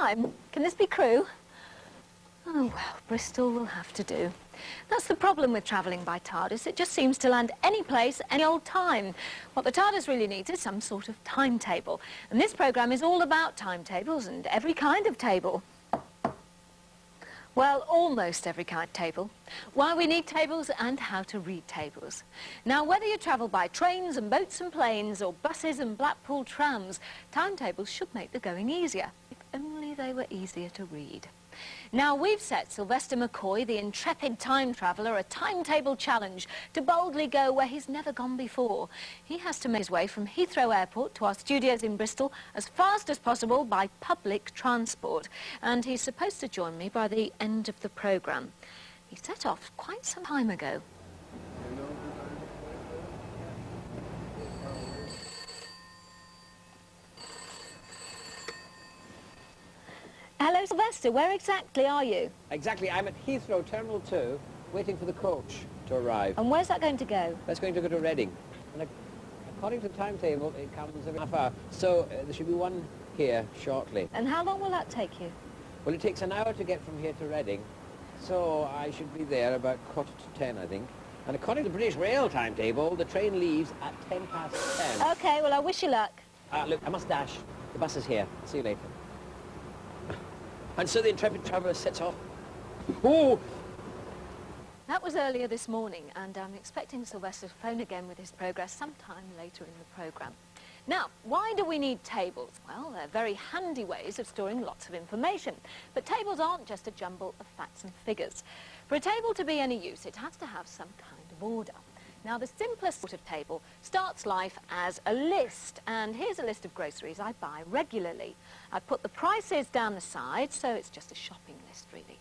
time. Can this be Crewe? Oh, well, Bristol will have to do. That's the problem with travelling by TARDIS. It just seems to land any place, any old time. What the TARDIS really needs is some sort of timetable. And this programme is all about timetables and every kind of table. Well, almost every kind of table. Why we need tables and how to read tables. Now, whether you travel by trains and boats and planes or buses and Blackpool trams, timetables should make the going easier, if only they were easier to read. Now, we've set Sylvester McCoy, the intrepid time traveller, a timetable challenge to boldly go where he's never gone before. He has to make his way from Heathrow Airport to our studios in Bristol as fast as possible by public transport. And he's supposed to join me by the end of the programme. He set off quite some time ago. Hello, Sylvester. Where exactly are you? Exactly. I'm at Heathrow Terminal 2, waiting for the coach to arrive. And where's that going to go? That's going to go to Reading. And according to the timetable, it comes every half hour. So there should be one here shortly. And how long will that take you? Well, it takes an hour to get from here to Reading. So I should be there about 9:45, I think. And according to the British Rail timetable, the train leaves at 10:10. OK, well, I wish you luck. Look, I must dash. The bus is here. See you later. And so the intrepid traveller sets off. Oh! That was earlier this morning, and I'm expecting Sylvester to phone again with his progress sometime later in the programme. Now, why do we need tables? Well, they're very handy ways of storing lots of information. But tables aren't just a jumble of facts and figures. For a table to be any use, it has to have some kind of order. Now, the simplest sort of table starts life as a list, and here's a list of groceries I buy regularly. I put the prices down the side, so it's just a shopping list, really.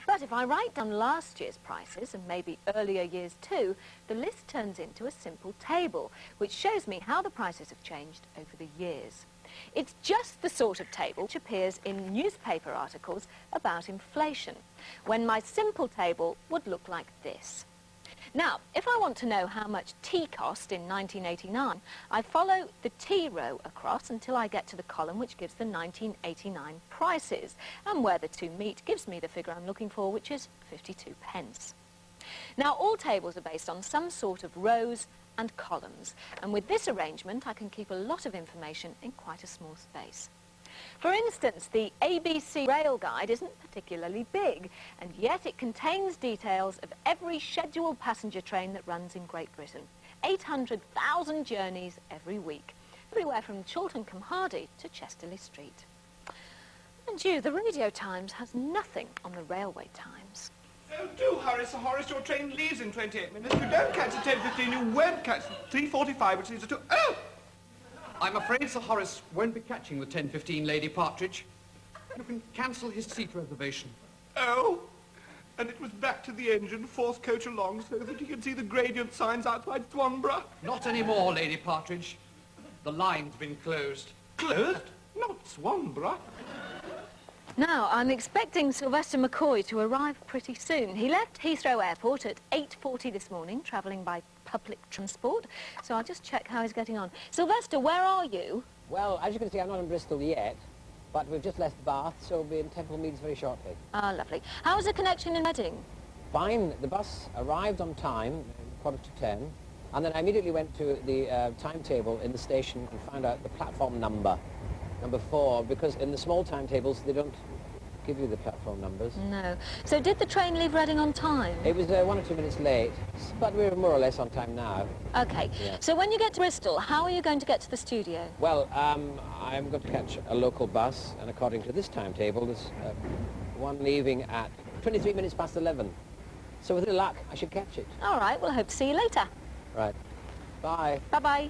But if I write down last year's prices, and maybe earlier years too, the list turns into a simple table, which shows me how the prices have changed over the years. It's just the sort of table which appears in newspaper articles about inflation, when my simple table would look like this. Now, if I want to know how much tea cost in 1989, I follow the tea row across until I get to the column which gives the 1989 prices, and where the two meet gives me the figure I'm looking for, which is 52 pence. Now, all tables are based on some sort of rows and columns, and with this arrangement I can keep a lot of information in quite a small space. For instance, the ABC Rail Guide isn't particularly big, and yet it contains details of every scheduled passenger train that runs in Great Britain. 800,000 journeys every week, everywhere from Chorlton-cum-Hardy to Chesterley Street. And you, the Radio Times has nothing on the railway times. Oh, do hurry, Sir Horace. Your train leaves in 28 minutes. If you don't catch at 10:15, you won't catch at 3:45, which leaves at 2... Oh! I'm afraid Sir Horace won't be catching the 10:15 Lady Partridge. You can cancel his seat reservation. Oh! And it was back to the engine, fourth coach along, so that he could see the gradient signs outside Swanborough. Not anymore, Lady Partridge. The line's been closed. Closed? Not Swanborough. Now, I'm expecting Sylvester McCoy to arrive pretty soon. He left Heathrow Airport at 8:40 this morning, travelling by public transport, so I'll just check how he's getting on. Sylvester, where are you? Well, as you can see, I'm not in Bristol yet, but we've just left Bath, so we'll be in Temple Meads very shortly. Ah, lovely. How's the connection in Reading? Fine. The bus arrived on time, 9:45, and then I immediately went to the timetable in the station and found out the platform number 4, because in the small timetables they don't give you the platform numbers. No. So did the train leave Reading on time? It was 1 or 2 minutes late, but we're more or less on time now. OK. Yeah. So when you get to Bristol, how are you going to get to the studio? Well, I'm going to catch a local bus, and according to this timetable, there's one leaving at 23 minutes past 11. So with a little luck, I should catch it. All right, well, I hope to see you later. Right. Bye. Bye-bye.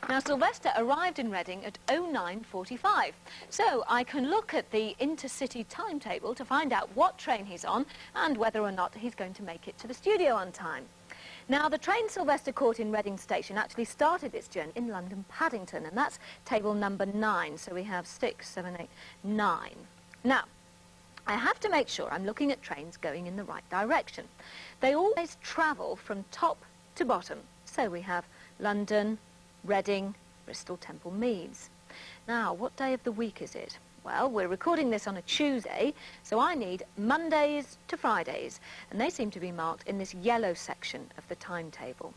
Now, Sylvester arrived in Reading at 09:45, so I can look at the intercity timetable to find out what train he's on and whether or not he's going to make it to the studio on time. Now, the train Sylvester caught in Reading Station actually started its journey in London Paddington, and that's table number 9, so we have 6, 7, 8, 9. Now, I have to make sure I'm looking at trains going in the right direction. They always travel from top to bottom, so we have London, Reading, Bristol, Temple Meads. Now, what day of the week is it? Well, we're recording this on a Tuesday, so I need Mondays to Fridays, and they seem to be marked in this yellow section of the timetable.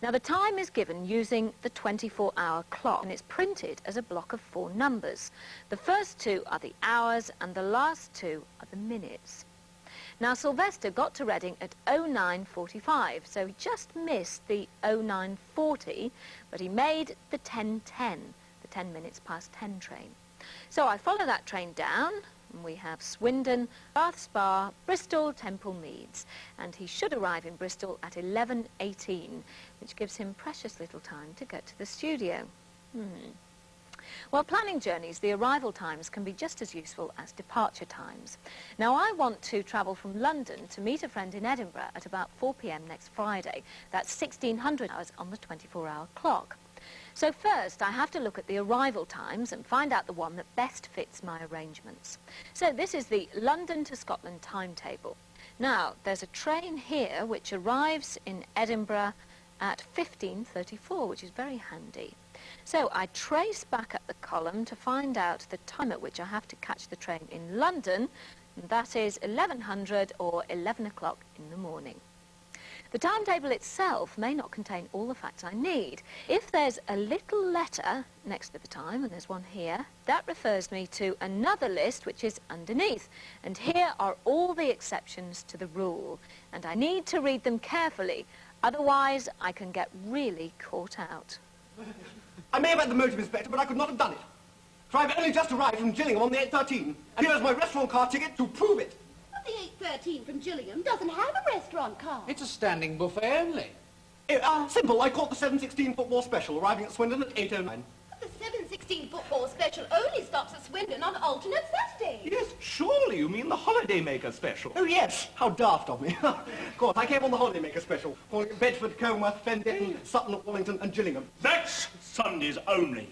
Now, the time is given using the 24-hour clock, and it's printed as a block of 4 numbers. The first 2 are the hours, and the last 2 are the minutes. Now, Sylvester got to Reading at 09:45, so he just missed the 09:40, but he made the 10:10, the 10 minutes past 10 train. So I follow that train down, and we have Swindon, Bath Spa, Bristol, Temple Meads, and he should arrive in Bristol at 11:18, which gives him precious little time to get to the studio. While planning journeys, the arrival times can be just as useful as departure times. Now, I want to travel from London to meet a friend in Edinburgh at about 4 p.m. next Friday. That's 1600 hours on the 24-hour clock. So first, I have to look at the arrival times and find out the one that best fits my arrangements. So this is the London to Scotland timetable. Now, there's a train here which arrives in Edinburgh at 15:34, which is very handy. So I trace back up the column to find out the time at which I have to catch the train in London, and that is 1100 or 11 o'clock in the morning. The timetable itself may not contain all the facts I need. If there's a little letter next to the time, and there's one here, that refers me to another list which is underneath. And here are all the exceptions to the rule, and I need to read them carefully, otherwise I can get really caught out. I may have had the motive, Inspector, but I could not have done it. For I've only just arrived from Gillingham on the 8:13, and here's my restaurant car ticket to prove it. But the 8:13 from Gillingham doesn't have a restaurant car. It's a standing buffet only. Simple. I caught the 7:16 football special, arriving at Swindon at 8:09. But the 7:16 football special only stops at Swindon on alternate Saturdays. Yes, surely you mean the Holidaymaker special. Oh, yes. How daft of me. Of course, I came on the Holidaymaker special, calling it Bedford, Comerworth, Fendon, Sutton, Wallington and Gillingham. That's Sundays only.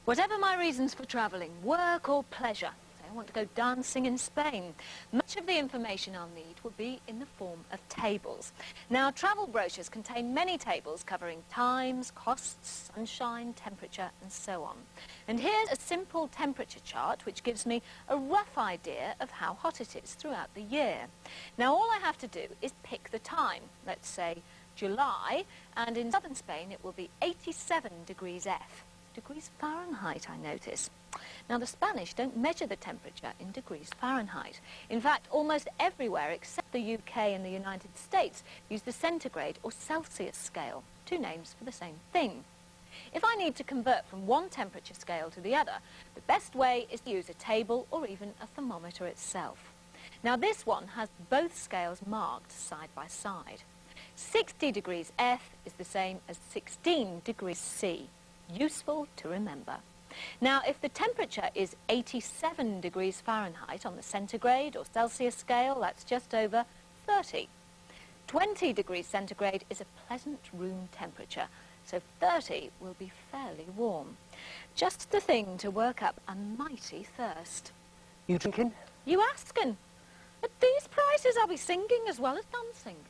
Whatever my reasons for travelling, work or pleasure, say I want to go dancing in Spain, much of the information I'll need will be in the form of tables. Now, travel brochures contain many tables covering times, costs, sunshine, temperature, and so on. And here's a simple temperature chart which gives me a rough idea of how hot it is throughout the year. Now, all I have to do is pick the time, let's say July, and in southern Spain it will be 87 degrees F. Degrees Fahrenheit, I notice. Now, the Spanish don't measure the temperature in degrees Fahrenheit. In fact, almost everywhere except the UK and the United States use the centigrade or Celsius scale, 2 names for the same thing. If I need to convert from one temperature scale to the other, the best way is to use a table or even a thermometer itself. Now, this one has both scales marked side by side. 60 degrees F is the same as 16 degrees C. Useful to remember. Now, if the temperature is 87 degrees Fahrenheit on the centigrade or Celsius scale, that's just over 30. 20 degrees centigrade is a pleasant room temperature, so 30 will be fairly warm. Just the thing to work up a mighty thirst. You drinking? You asking? At these prices, I'll be singing as well as dancing.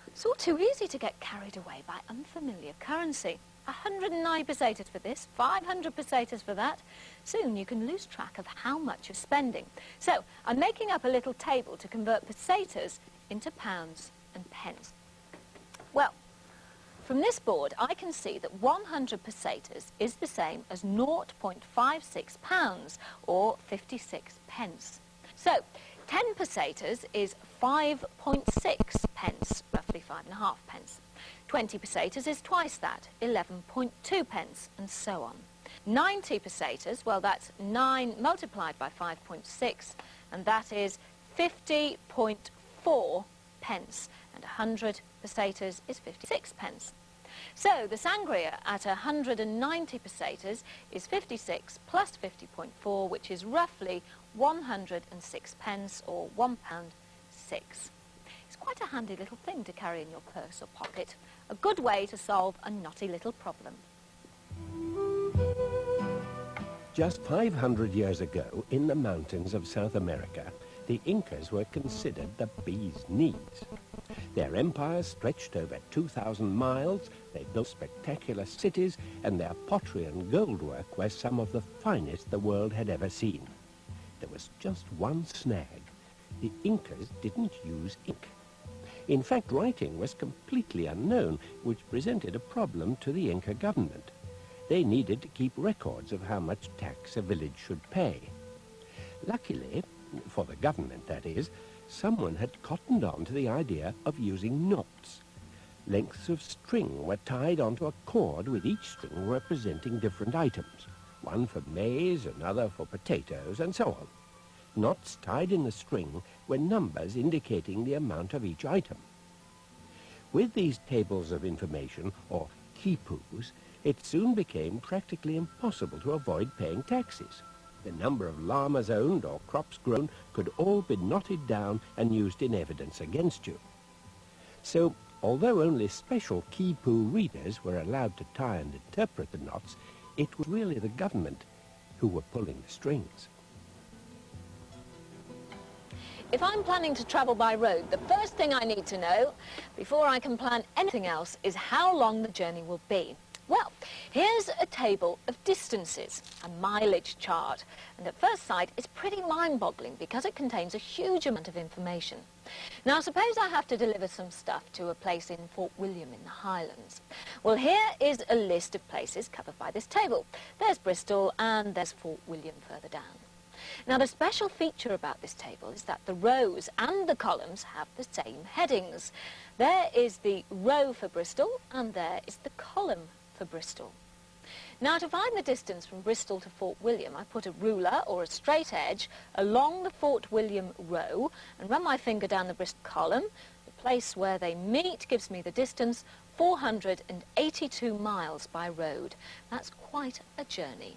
It's all too easy to get carried away by unfamiliar currency. 109 pesetas for this, 500 pesetas for that. Soon you can lose track of how much you're spending. So I'm making up a little table to convert pesetas into pounds and pence. Well, from this board I can see that 100 pesetas is the same as 0.56 pounds or 56 pence. So 10 pesetas is 5.6 pence, roughly 5.5 pence. 20 pesetas is twice that, 11.2 pence, and so on. 90 pesetas, well, that's 9 multiplied by 5.6, and that is 50.4 pence, and 100 pesetas is 56 pence. So the sangria at 190 pesetas is 56 plus 50.4, which is roughly 106 pence, or £1.06. It's quite a handy little thing to carry in your purse or pocket. A good way to solve a knotty little problem. Just 500 years ago, in the mountains of South America, the Incas were considered the bee's knees. Their empire stretched over 2,000 miles, they built spectacular cities, and their pottery and goldwork were some of the finest the world had ever seen. There was just one snag. The Incas didn't use ink. In fact, writing was completely unknown, which presented a problem to the Inca government. They needed to keep records of how much tax a village should pay. Luckily, for the government that is, someone had cottoned on to the idea of using knots. Lengths of string were tied onto a cord with each string representing different items, one for maize, another for potatoes, and so on. Knots tied in the string were numbers indicating the amount of each item. With these tables of information, or quipus, it soon became practically impossible to avoid paying taxes. The number of llamas owned or crops grown could all be knotted down and used in evidence against you. So, although only special quipu readers were allowed to tie and interpret the knots, it was really the government who were pulling the strings. If I'm planning to travel by road, the first thing I need to know, before I can plan anything else, is how long the journey will be. Well, here's a table of distances, a mileage chart, and at first sight it's pretty mind-boggling because it contains a huge amount of information. Now, suppose I have to deliver some stuff to a place in Fort William in the Highlands. Well, here is a list of places covered by this table. There's Bristol and there's Fort William further down. Now, the special feature about this table is that the rows and the columns have the same headings. There is the row for Bristol and there is the column for Bristol. Now, to find the distance from Bristol to Fort William, I put a ruler or a straight edge along the Fort William row and run my finger down the Bristol column. The place where they meet gives me the distance 482 miles by road. That's quite a journey.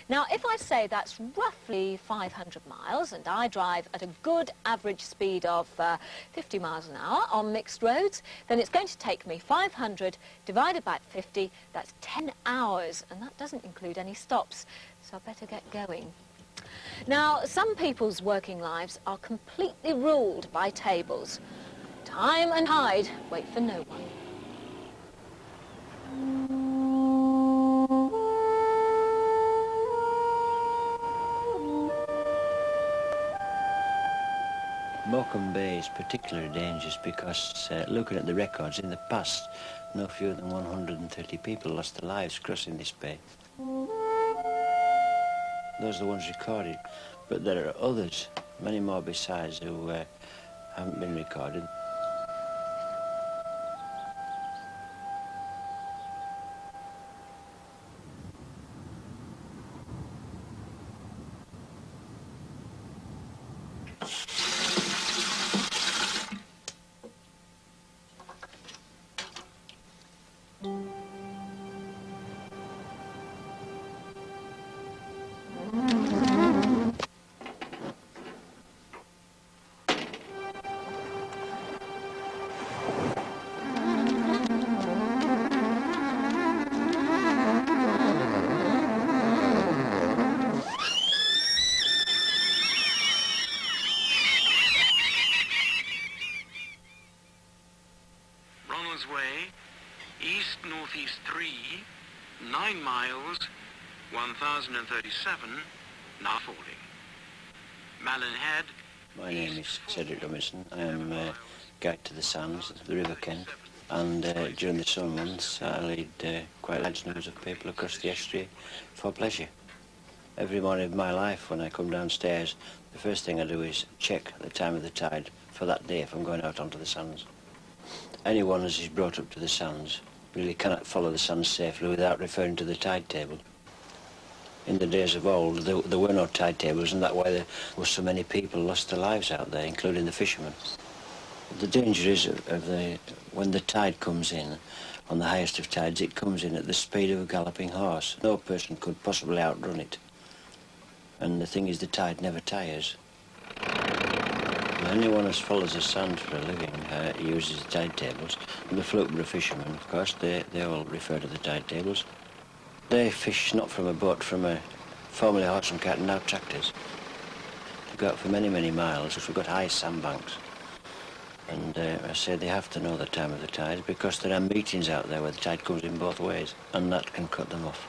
Now, if I say that's roughly 500 miles and I drive at a good average speed of 50 miles an hour on mixed roads, then it's going to take me 500 divided by 50, that's 10 hours, and that doesn't include any stops, so I better get going. Now, some people's working lives are completely ruled by tables. Time and tide wait for no one. Morecambe Bay is particularly dangerous because, looking at the records, in the past, no fewer than 130 people lost their lives crossing this bay. Those are the ones recorded, but there are others, many more besides, who haven't been recorded. Way, east-northeast 3, 9 miles, 1,037, now falling. Malin Head. My name is Cedric Robinson. I am guide to the sands of the River Kent, and during the summer months I lead quite large numbers of people across the estuary for pleasure. Every morning of my life when I come downstairs, the first thing I do is check the time of the tide for that day if I'm going out onto the sands. Anyone who is brought up to the sands really cannot follow the sands safely without referring to the tide table. In the days of old, there were no tide tables, and that's why there were so many people lost their lives out there, including the fishermen. The danger is when the tide comes in, on the highest of tides, it comes in at the speed of a galloping horse. No person could possibly outrun it. And the thing is, the tide never tires. Anyone who follows the sand for a living uses the tide tables. And the Floatborough fishermen, of course, they all refer to the tide tables. They fish not from a boat, from a formerly horse and cart and now tractors. go out for many, many miles if we've got high sandbanks. And I say they have to know the time of the tide because there are meetings out there where the tide comes in both ways, and that can cut them off.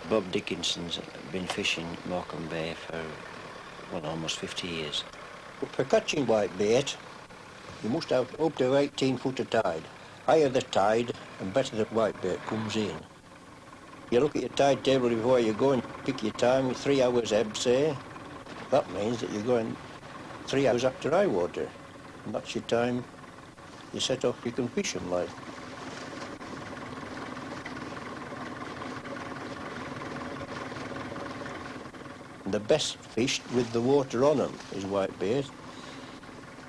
Bob Dickinson's been fishing Morecambe Bay for, well, almost 50 years. For catching whitebait, you must have up to 18 foot of tide. Higher the tide, and better the whitebait comes in. You look at your tide table before you go and pick your time, 3 hours ebb, say. That means that you're going 3 hours after high water, and that's your time you set off you can fish them, like. And the best fished with the water on them is whitebait.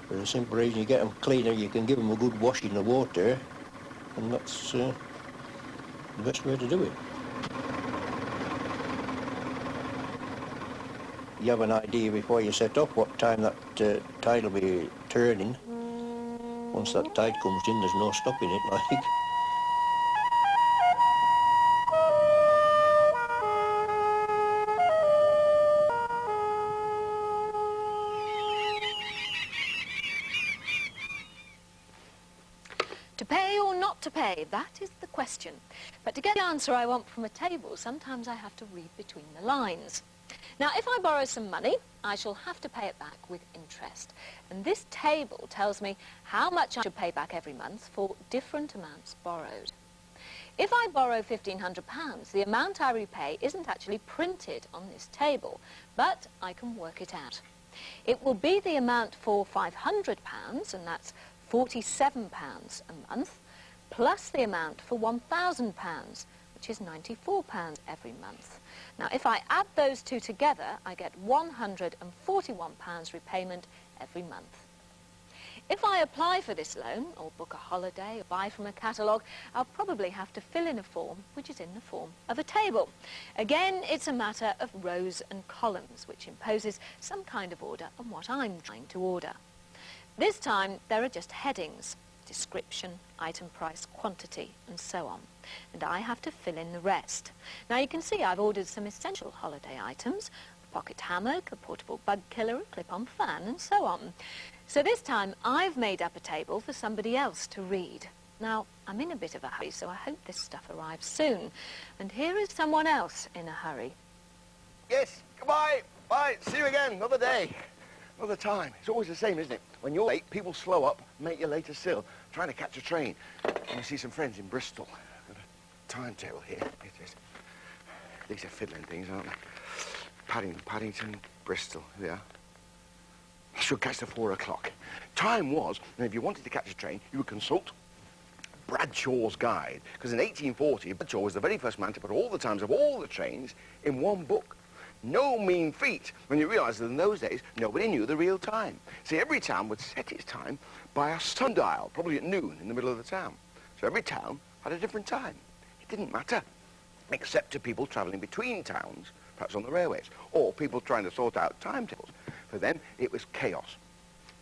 For the simple reason you get them cleaner, you can give them a good wash in the water, and that's the best way to do it. You have an idea before you set off what time that tide will be turning. Once that tide comes in, there's no stopping it, like. To pay or not to pay, that is the question. But to get the answer I want from a table, sometimes I have to read between the lines. Now, if I borrow some money, I shall have to pay it back with interest. And this table tells me how much I should pay back every month for different amounts borrowed. If I borrow £1,500, the amount I repay isn't actually printed on this table, but I can work it out. It will be the amount for £500, and that's £47 a month, plus the amount for £1,000, which is £94 every month. Now, if I add those two together, I get £141 repayment every month. If I apply for this loan, or book a holiday, or buy from a catalogue, I'll probably have to fill in a form, which is in the form of a table. Again, it's a matter of rows and columns, which imposes some kind of order on what I'm trying to order. This time, there are just headings: description, item price, quantity, and so on. And I have to fill in the rest. Now, you can see I've ordered some essential holiday items: a pocket hammock, a portable bug killer, a clip-on fan, and so on. So this time, I've made up a table for somebody else to read. Now, I'm in a bit of a hurry, so I hope this stuff arrives soon. And here is someone else in a hurry. Yes, goodbye. Bye. See you again. Another day. Another time. It's always the same, isn't it? When you're late, people slow up, make you later still, trying to catch a train. I see some friends in Bristol. Got a timetable here. It is. These are fiddling things, aren't they? Paddington, Bristol. Here we are. I should catch the 4 o'clock. Time was, and if you wanted to catch a train, you would consult Bradshaw's Guide. Because in 1840, Bradshaw was the very first man to put all the times of all the trains in one book. No mean feat when you realise that in those days, nobody knew the real time. See, every town would set its time by a sundial, probably at noon in the middle of the town. So every town had a different time. It didn't matter, except to people travelling between towns, perhaps on the railways, or people trying to sort out timetables. For them, it was chaos.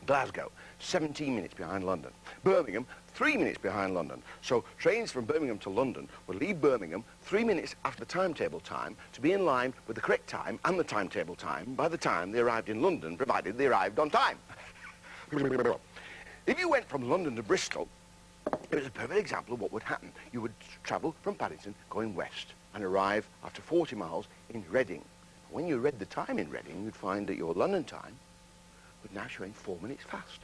Glasgow, 17 minutes behind London. Birmingham, 3 minutes behind London. So trains from Birmingham to London would leave Birmingham 3 minutes after the timetable time to be in line with the correct time and the timetable time by the time they arrived in London, provided they arrived on time. If you went from London to Bristol, it was a perfect example of what would happen. You would travel from Paddington going west and arrive after 40 miles in Reading. When you read the time in Reading, you'd find that your London time was now showing 4 minutes fast.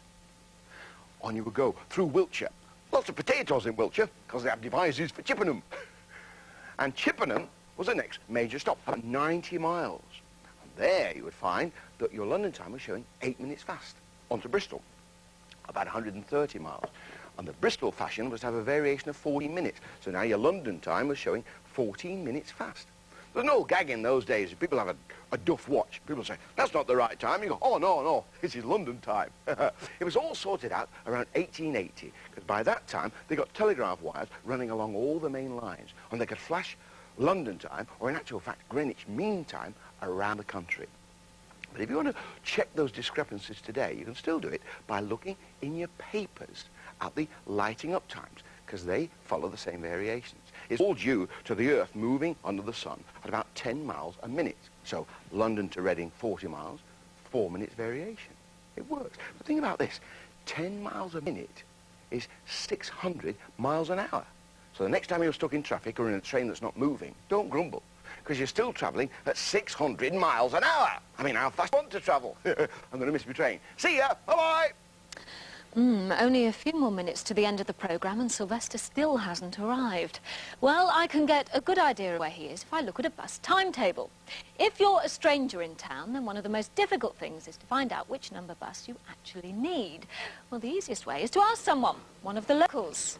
On you would go through Wiltshire. Lots of potatoes in Wiltshire, because they have devices for Chippenham. And Chippenham was the next major stop, about 90 miles. And there you would find that your London time was showing 8 minutes fast. On to Bristol, about 130 miles. And the Bristol fashion was to have a variation of 14 minutes. So now your London time was showing 14 minutes fast. There's no gag in those days. If people have a duff watch, people say, that's not the right time. You go, oh, no, this is London time. It was all sorted out around 1880, because by that time, they got telegraph wires running along all the main lines, and they could flash London time, or in actual fact, Greenwich Mean Time, around the country. But if you want to check those discrepancies today, you can still do it by looking in your papers at the lighting up times, because they follow the same variations. It's all due to the Earth moving under the sun at about 10 miles a minute. So London to Reading, 40 miles, 4 minutes variation. It works. But think about this. 10 miles a minute is 600 miles an hour. So the next time you're stuck in traffic or in a train that's not moving, don't grumble, because you're still travelling at 600 miles an hour. I mean, how fast do you want to travel? I'm going to miss my train. See ya. Bye-bye. Only a few more minutes to the end of the programme and Sylvester still hasn't arrived. Well, I can get a good idea of where he is if I look at a bus timetable. If you're a stranger in town, then one of the most difficult things is to find out which number bus you actually need. Well, the easiest way is to ask someone, one of the locals.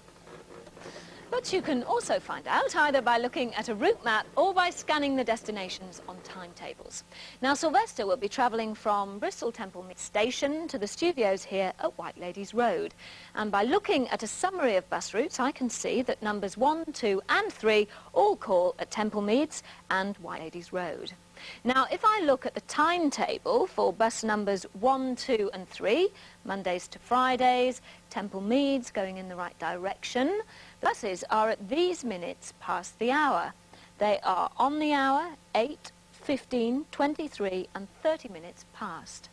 But you can also find out either by looking at a route map or by scanning the destinations on timetables. Now, Sylvester will be travelling from Bristol Temple Meads Station to the studios here at White Ladies Road. And by looking at a summary of bus routes, I can see that numbers 1, 2 and 3 all call at Temple Meads and White Ladies Road. Now, if I look at the timetable for bus numbers 1, 2 and 3, Mondays to Fridays, Temple Meads going in the right direction, the buses are at these minutes past the hour. They are on the hour, 8, 15, 23 and 30 minutes past.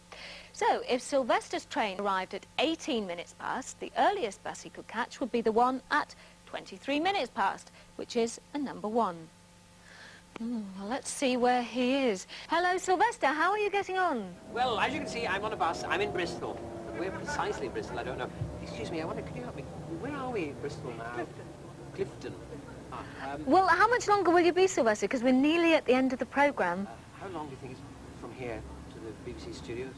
So, if Sylvester's train arrived at 18 minutes past, the earliest bus he could catch would be the one at 23 minutes past, which is a number 1. Well, let's see where he is. Hello, Sylvester. How are you getting on? Well, as you can see, I'm on a bus. I'm in Bristol. Where precisely in Bristol, I don't know. Excuse me, could you help me? Where are we in Bristol now? Clifton. Well, how much longer will you be, Sylvester? Because we're nearly at the end of the programme. How long do you think it's from here to the BBC studios?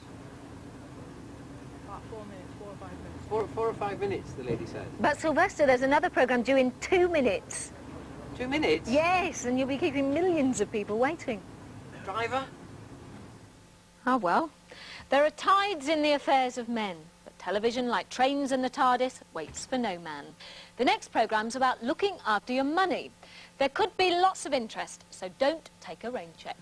About 4 minutes, 4 or 5 minutes. 4 or 5 minutes, the lady says. But, Sylvester, there's another programme due in 2 minutes. 2 minutes? Yes, and you'll be keeping millions of people waiting. Driver? Oh, well. There are tides in the affairs of men, but television, like trains and the TARDIS, waits for no man. The next programme's about looking after your money. There could be lots of interest, so don't take a rain check.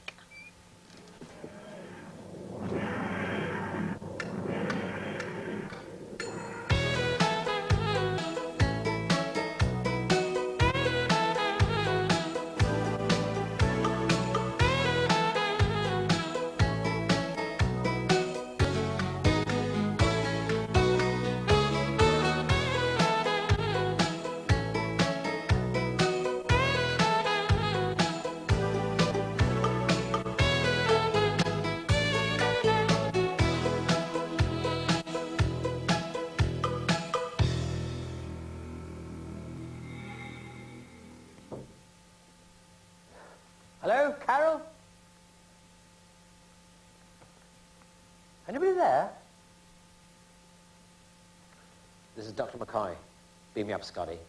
Hello, Carol? Anybody there? This is Dr. McCoy. Beam me up, Scotty.